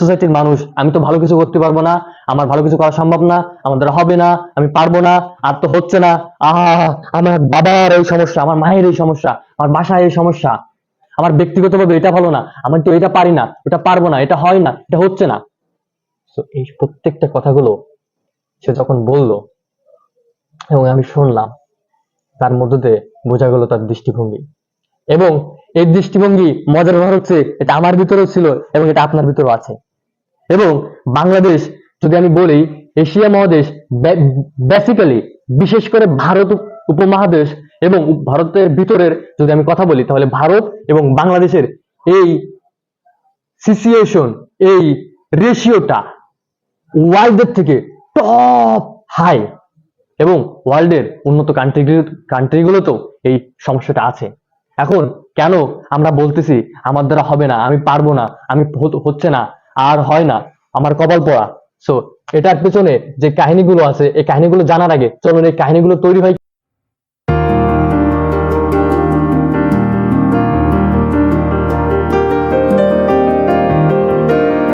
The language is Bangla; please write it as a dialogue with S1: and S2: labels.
S1: সোসাইটির মানুষ, আমি তো ভালো কিছু করতে পারবো না, আমার ভালো কিছু করা সম্ভব না, আমার দ্বারা হবে না, আমি পারবো না, আর তো হচ্ছে না, আহা, আমার বাবার এই সমস্যা, আমার মায়ের এই সমস্যা, আমার বাসায় এই সমস্যা, আমার ব্যক্তিগতভাবে এটা ভালো না, আমি তো এটা পারি না, এটা পারবো না, এটা হয় না, এটা হচ্ছে না। তো এই প্রত্যেকটা কথাগুলো সে যখন বললো এবং আমি শুনলাম, তার মধ্যে দিয়ে বোঝা গেল তার দৃষ্টিভঙ্গি। এবং এই দৃষ্টিভঙ্গি মজার ব্যাপার হচ্ছে এটা আমার ভিতরেও ছিল এবং এটা আপনার ভিতরেও আছে। এবং বাংলাদেশ, যদি আমি বলি, এশিয়া মহাদেশ, বেসিক্যালি বিশেষ করে ভারত উপমহাদেশ এবং ভারতের ভিতরের যদি আমি কথা বলি, তাহলে ভারত এবং বাংলাদেশের এই সিচুয়েশন, এই রেশিওটা ওয়ার্ল্ডের থেকে টপ হাই। এবং ওয়ার্ল্ডের উন্নত কান্ট্রিগুলোতেও এই সমস্যাটা আছে। এখন কেন আমরা বলতেছি আমার দ্বারা হবে না, আমি পারবো না, আমি হচ্ছে না, আর হয় না, আমার কপাল পড়া। সো এটার পেছনে যে কাহিনীগুলো আছে, এই কাহিনীগুলো জানার আগে চলুন এই কাহিনীগুলো তৈরি হয়